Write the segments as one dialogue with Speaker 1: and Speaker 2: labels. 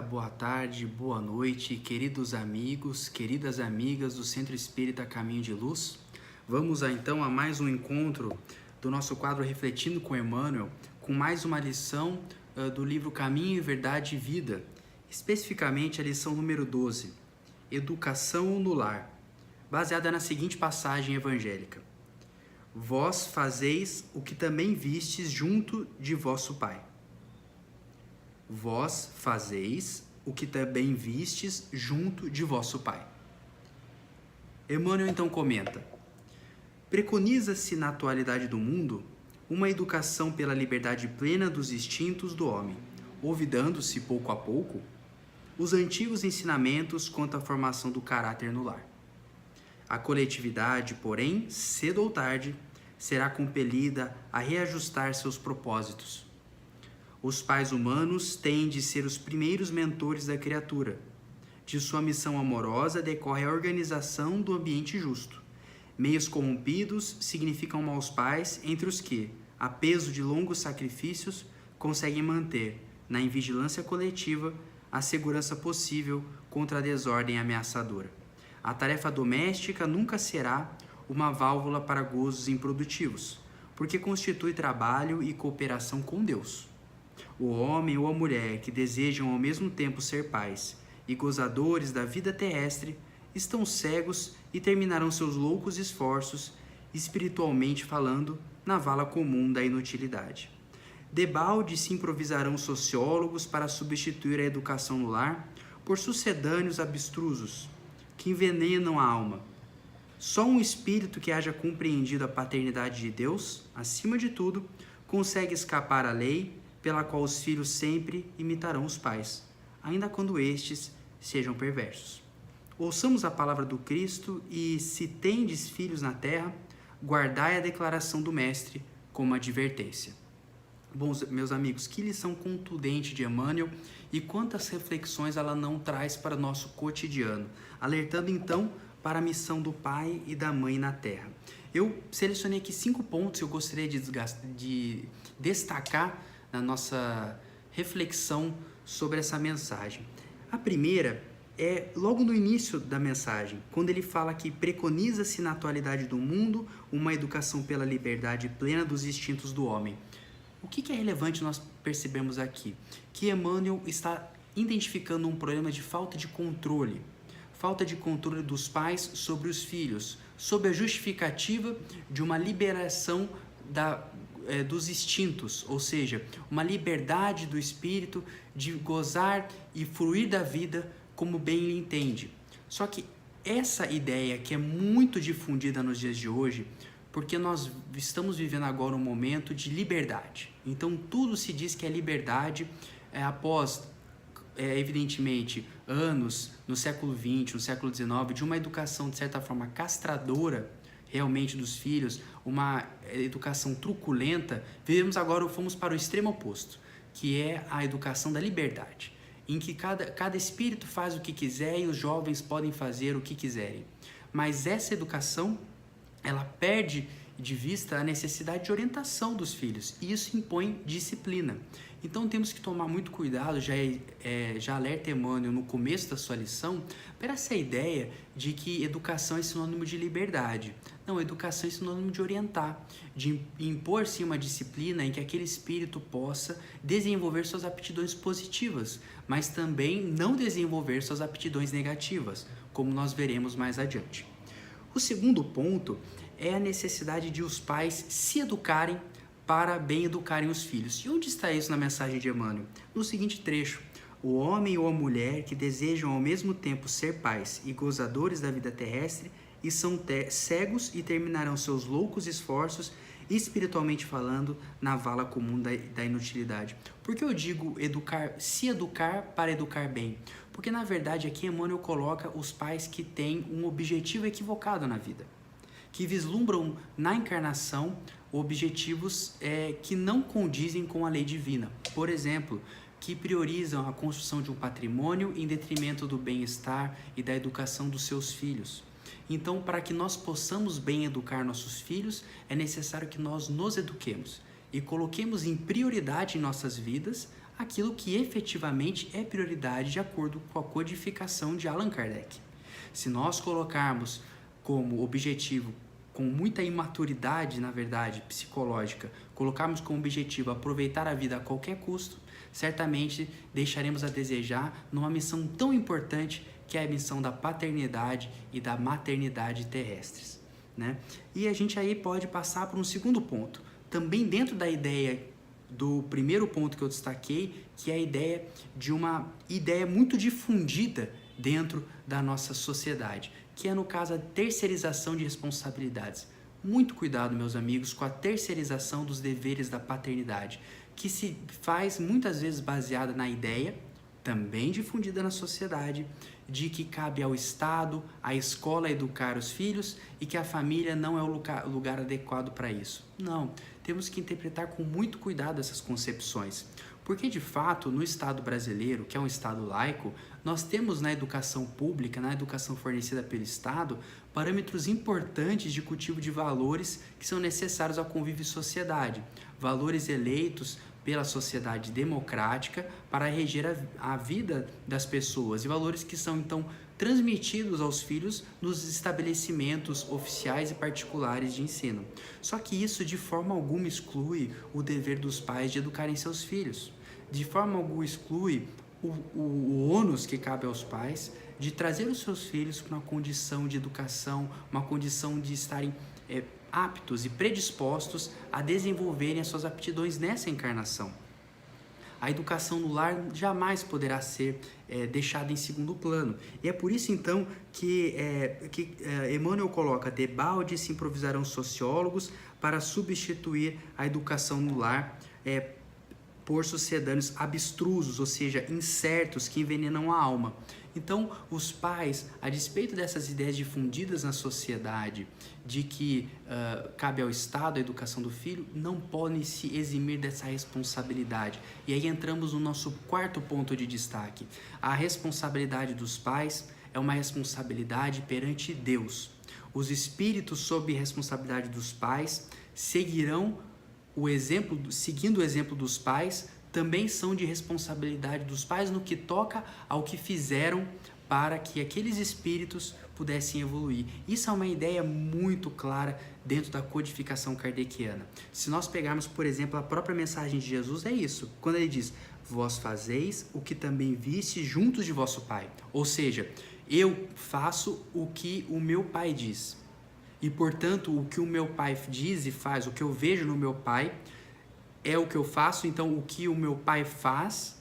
Speaker 1: boa tarde, boa noite, queridos amigos, queridas amigas do Centro Espírita Caminho de Luz. Vamos então a mais um encontro do nosso quadro Refletindo com Emmanuel, com mais uma lição do livro Caminho, Verdade e Vida, especificamente a lição número 12, Educação no Lar, baseada na seguinte passagem evangélica: Vós fazeis o que também vistes junto de vosso Pai. Vós fazeis o que também vistes junto de vosso Pai. Emmanuel então comenta: preconiza-se na atualidade do mundo uma educação pela liberdade plena dos instintos do homem, olvidando-se pouco a pouco os antigos ensinamentos quanto à formação do caráter no lar. A coletividade, porém, cedo ou tarde, será compelida a reajustar seus propósitos. Os pais humanos têm de ser os primeiros mentores da criatura. De sua missão amorosa decorre a organização do ambiente justo. Meios corrompidos significam maus pais entre os que, a peso de longos sacrifícios, conseguem manter, na invigilância coletiva, a segurança possível contra a desordem ameaçadora. A tarefa doméstica nunca será uma válvula para gozos improdutivos, porque constitui trabalho e cooperação com Deus. O homem ou a mulher que desejam ao mesmo tempo ser pais e gozadores da vida terrestre estão cegos e terminarão seus loucos esforços, espiritualmente falando, na vala comum da inutilidade. Debalde se improvisarão sociólogos para substituir a educação no lar por sucedâneos abstrusos, que envenenam a alma. Só um espírito que haja compreendido a paternidade de Deus, acima de tudo, consegue escapar à lei pela qual os filhos sempre imitarão os pais, ainda quando estes sejam perversos. Ouçamos a palavra do Cristo e, se tendes filhos na terra, guardai a declaração do Mestre como advertência. Bom, meus amigos, que lição contundente de Emmanuel e quantas reflexões ela não traz para o nosso cotidiano, alertando então para a missão do pai e da mãe na terra. Eu selecionei aqui 5 pontos que eu gostaria de destacar na nossa reflexão sobre essa mensagem. A primeira é logo no início da mensagem, quando ele fala que preconiza-se na atualidade do mundo uma educação pela liberdade plena dos instintos do homem. O que é relevante nós percebemos aqui? Que Emmanuel está identificando um problema de falta de controle dos pais sobre os filhos, sob a justificativa de uma liberação dos instintos, ou seja, uma liberdade do espírito de gozar e fruir da vida como bem ele entende. Só que essa ideia que é muito difundida nos dias de hoje, porque nós estamos vivendo agora um momento de liberdade. Então tudo se diz que é liberdade após, evidentemente, anos no século XX, no século XIX, de uma educação de certa forma castradora realmente dos filhos, uma educação truculenta. Fomos para o extremo oposto, que é a educação da liberdade, em que cada espírito faz o que quiser e os jovens podem fazer o que quiserem. Mas essa educação, ela perde de vista a necessidade de orientação dos filhos, e isso impõe disciplina. Então temos que tomar muito cuidado, já alerta Emmanuel no começo da sua lição, para essa ideia de que educação é sinônimo de liberdade. Não, educação é sinônimo de orientar, de impor sim uma disciplina em que aquele espírito possa desenvolver suas aptidões positivas, mas também não desenvolver suas aptidões negativas, como nós veremos mais adiante. O segundo ponto é a necessidade de os pais se educarem para bem educarem os filhos. E onde está isso na mensagem de Emmanuel? No seguinte trecho: o homem ou a mulher que desejam ao mesmo tempo ser pais e gozadores da vida terrestre e são cegos e terminarão seus loucos esforços, espiritualmente falando, na vala comum da inutilidade. Por que eu digo se educar para educar bem? Porque na verdade aqui Emmanuel coloca os pais que têm um objetivo equivocado na vida, que vislumbram na encarnação objetivos que não condizem com a lei divina. Por exemplo, que priorizam a construção de um patrimônio em detrimento do bem-estar e da educação dos seus filhos. Então, para que nós possamos bem educar nossos filhos, é necessário que nós nos eduquemos e coloquemos em prioridade em nossas vidas aquilo que efetivamente é prioridade de acordo com a codificação de Allan Kardec. Se nós colocarmos como objetivo, com muita imaturidade, na verdade, psicológica, colocarmos como objetivo aproveitar a vida a qualquer custo, certamente deixaremos a desejar numa missão tão importante que é a missão da paternidade e da maternidade terrestres, né? E a gente aí pode passar para um segundo ponto, também dentro da ideia do primeiro ponto que eu destaquei, que é a ideia de uma ideia muito difundida dentro da nossa sociedade, que é, no caso, a terceirização de responsabilidades. Muito cuidado, meus amigos, com a terceirização dos deveres da paternidade, que se faz muitas vezes baseada na ideia, também difundida na sociedade, de que cabe ao Estado, à escola educar os filhos e que a família não é o lugar adequado para isso. Não, temos que interpretar com muito cuidado essas concepções, porque de fato no Estado brasileiro, que é um Estado laico, nós temos na educação pública, na educação fornecida pelo Estado, parâmetros importantes de cultivo de valores que são necessários ao convívio e sociedade, valores eleitos pela sociedade democrática para reger a vida das pessoas e valores que são então transmitidos aos filhos nos estabelecimentos oficiais e particulares de ensino. Só que isso de forma alguma exclui o dever dos pais de educarem seus filhos. De forma alguma exclui o ônus que cabe aos pais de trazer os seus filhos para uma condição de educação, uma condição de estarem aptos e predispostos a desenvolverem as suas aptidões nessa encarnação. A educação no lar jamais poderá ser deixada em segundo plano. E é por isso, então, que Emmanuel coloca: debalde se improvisarão sociólogos para substituir a educação no lar por sucedâneos abstrusos, ou seja, incertos, que envenenam a alma. Então, os pais, a despeito dessas ideias difundidas na sociedade, de que cabe ao Estado a educação do filho, não podem se eximir dessa responsabilidade. E aí entramos no nosso quarto ponto de destaque. A responsabilidade dos pais é uma responsabilidade perante Deus. Os espíritos, sob responsabilidade dos pais, seguindo o exemplo dos pais, também são de responsabilidade dos pais no que toca ao que fizeram para que aqueles espíritos pudessem evoluir. Isso é uma ideia muito clara dentro da codificação kardeciana. Se nós pegarmos, por exemplo, a própria mensagem de Jesus, é isso. Quando ele diz: vós fazeis o que também viste juntos de vosso Pai. Ou seja, eu faço o que o meu Pai diz. E, portanto, o que o meu Pai diz e faz, o que eu vejo no meu Pai, é o que eu faço. Então, o que o meu Pai faz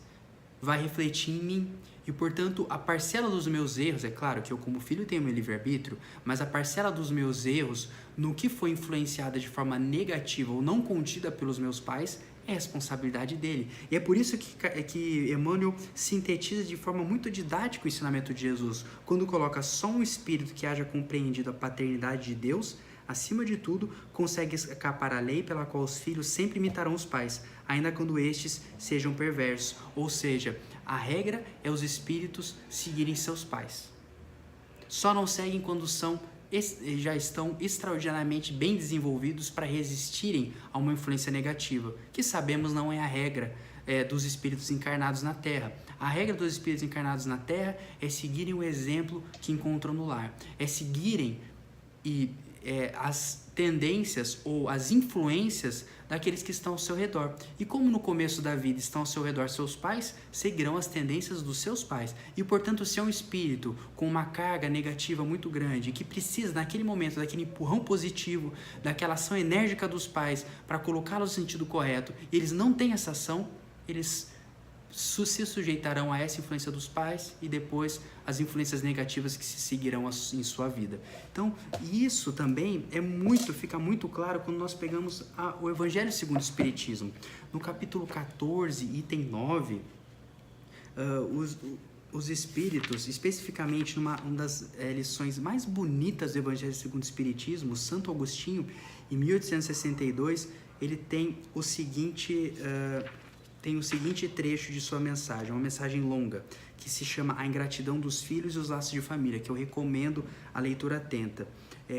Speaker 1: vai refletir em mim. E, portanto, a parcela dos meus erros, é claro que eu como filho tenho meu livre-arbítrio, mas a parcela dos meus erros, no que foi influenciada de forma negativa ou não contida pelos meus pais, é responsabilidade dele. E é por isso que Emmanuel sintetiza de forma muito didática o ensinamento de Jesus, quando coloca: só um espírito que haja compreendido a paternidade de Deus, acima de tudo, consegue escapar à lei pela qual os filhos sempre imitarão os pais, ainda quando estes sejam perversos. Ou seja, a regra é os espíritos seguirem seus pais. Só não seguem quando já estão extraordinariamente bem desenvolvidos para resistirem a uma influência negativa, que sabemos não é a regra dos espíritos encarnados na Terra. A regra dos espíritos encarnados na Terra é seguirem o exemplo que encontram no lar, é seguirem as tendências ou as influências daqueles que estão ao seu redor. E como no começo da vida estão ao seu redor seus pais, seguirão as tendências dos seus pais. E, portanto, se é um espírito com uma carga negativa muito grande, que precisa, naquele momento, daquele empurrão positivo, daquela ação enérgica dos pais para colocá-los no sentido correto, e eles não têm essa ação, eles se sujeitarão a essa influência dos pais e depois as influências negativas que se seguirão em sua vida. Então, isso também fica muito claro quando nós pegamos o Evangelho segundo o Espiritismo. No capítulo 14, item 9, os espíritos, especificamente uma das lições mais bonitas do Evangelho segundo o Espiritismo, Santo Agostinho, em 1862, ele tem o seguinte trecho de sua mensagem, uma mensagem longa, que se chama A Ingratidão dos Filhos e os Laços de Família, que eu recomendo a leitura atenta.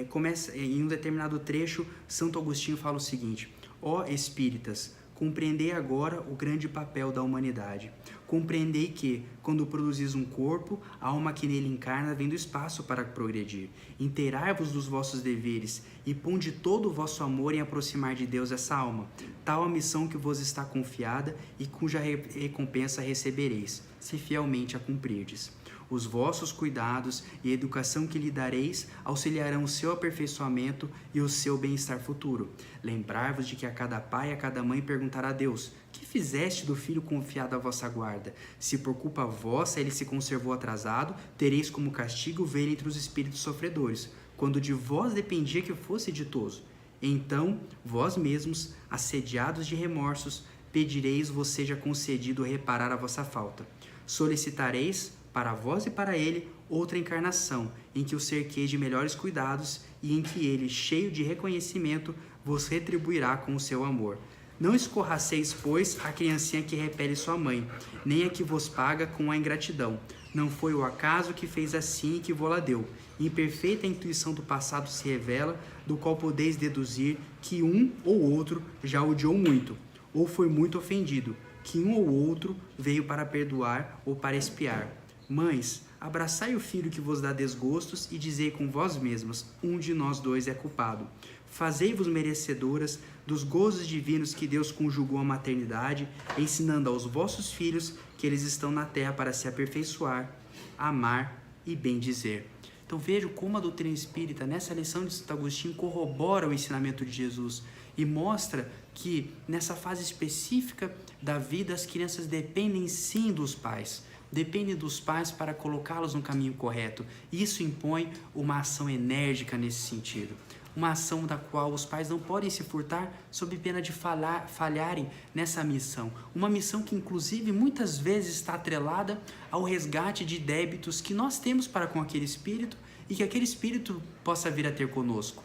Speaker 1: Começa em um determinado trecho, Santo Agostinho fala o seguinte: ó espíritas, Compreendei agora o grande papel da humanidade. Compreendei que, quando produzis um corpo, a alma que nele encarna vem do espaço para progredir. Inteirai-vos dos vossos deveres e ponde todo o vosso amor em aproximar de Deus essa alma, tal a missão que vos está confiada e cuja recompensa recebereis, se fielmente a cumprirdes. Os vossos cuidados e a educação que lhe dareis auxiliarão o seu aperfeiçoamento e o seu bem-estar futuro. Lembrai-vos de que a cada pai e a cada mãe perguntará a Deus: que fizeste do filho confiado à vossa guarda? Se por culpa vossa ele se conservou atrasado, tereis como castigo vê-lo entre os espíritos sofredores, quando de vós dependia que fosse ditoso. Então, vós mesmos, assediados de remorsos, pedireis vos seja concedido reparar a vossa falta. Solicitareis, para vós e para ele, outra encarnação, em que o cerqueis de melhores cuidados e em que ele, cheio de reconhecimento, vos retribuirá com o seu amor. Não escorraceis, pois, a criancinha que repele sua mãe, nem a que vos paga com a ingratidão. Não foi o acaso que fez assim e que vô-la deu. Imperfeita a intuição do passado se revela, do qual podeis deduzir que um ou outro já odiou muito, ou foi muito ofendido, que um ou outro veio para perdoar ou para expiar. Mães, abraçai o filho que vos dá desgostos e dizei com vós mesmas: um de nós dois é culpado. Fazei-vos merecedoras dos gozos divinos que Deus conjugou à maternidade, ensinando aos vossos filhos que eles estão na terra para se aperfeiçoar, amar e bendizer. Então veja como a doutrina espírita, nessa lição de Santo Agostinho, corrobora o ensinamento de Jesus e mostra que nessa fase específica da vida as crianças dependem sim dos pais. Dependem dos pais para colocá-los no caminho correto. Isso impõe uma ação enérgica nesse sentido. Uma ação da qual os pais não podem se furtar sob pena de falharem nessa missão. Uma missão que, inclusive, muitas vezes está atrelada ao resgate de débitos que nós temos para com aquele espírito e que aquele espírito possa vir a ter conosco.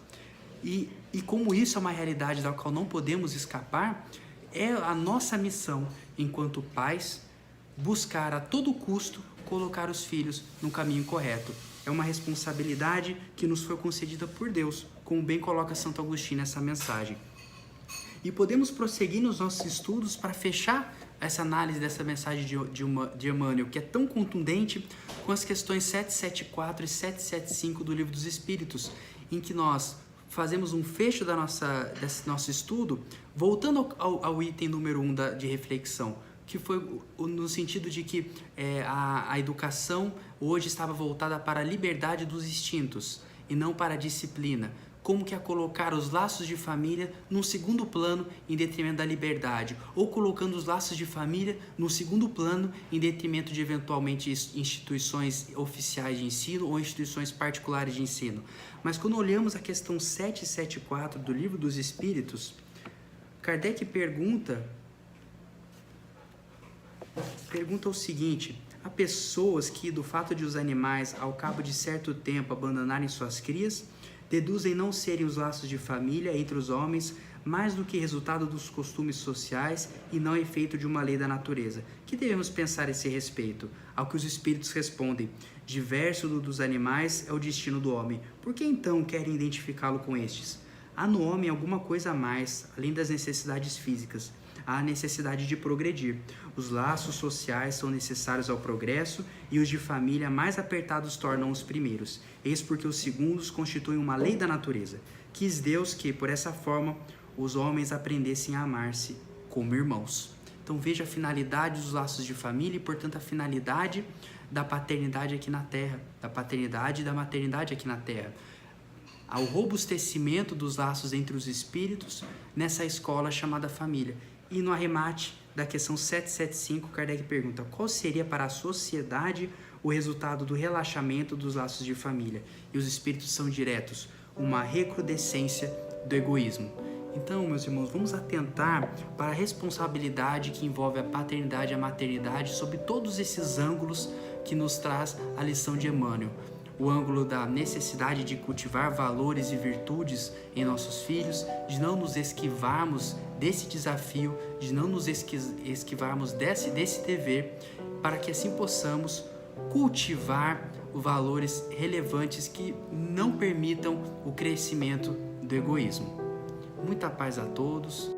Speaker 1: E como isso é uma realidade da qual não podemos escapar, é a nossa missão, enquanto pais, buscar a todo custo colocar os filhos no caminho correto. É uma responsabilidade que nos foi concedida por Deus, como bem coloca Santo Agostinho nessa mensagem. E podemos prosseguir nos nossos estudos para fechar essa análise dessa mensagem de Emmanuel, que é tão contundente, com as questões 774 e 775 do Livro dos Espíritos, em que nós fazemos um fecho desse nosso estudo, voltando ao item número 1 de reflexão, que foi no sentido de que a educação hoje estava voltada para a liberdade dos instintos e não para a disciplina. Como que é colocar os laços de família num segundo plano em detrimento da liberdade, ou colocando os laços de família no segundo plano em detrimento de eventualmente instituições oficiais de ensino ou instituições particulares de ensino. Mas quando olhamos a questão 774 do Livro dos Espíritos, Kardec pergunta o seguinte: há pessoas que, do fato de os animais, ao cabo de certo tempo, abandonarem suas crias, deduzem não serem os laços de família entre os homens mais do que resultado dos costumes sociais e não efeito de uma lei da natureza. Que devemos pensar a esse respeito? Ao que os espíritos respondem: diverso do dos animais é o destino do homem. Por que então querem identificá-lo com estes? Há no homem alguma coisa a mais, além das necessidades físicas. Há a necessidade de progredir. Os laços sociais são necessários ao progresso e os de família mais apertados tornam os primeiros. Eis porque os segundos constituem uma lei da natureza. Quis Deus que, por essa forma, os homens aprendessem a amar-se como irmãos. Então veja a finalidade dos laços de família e, portanto, a finalidade da paternidade aqui na Terra, da paternidade e da maternidade aqui na Terra. Ao robustecimento dos laços entre os espíritos nessa escola chamada família. E no arremate da questão 775, Kardec pergunta: qual seria para a sociedade o resultado do relaxamento dos laços de família? E os espíritos são diretos: uma recrudescência do egoísmo. Então, meus irmãos, vamos atentar para a responsabilidade que envolve a paternidade e a maternidade sob todos esses ângulos que nos traz a lição de Emmanuel. O ângulo da necessidade de cultivar valores e virtudes em nossos filhos, de não nos esquivarmos desse desafio, de não nos esquivarmos desse dever, para que assim possamos cultivar valores relevantes que não permitam o crescimento do egoísmo. Muita paz a todos.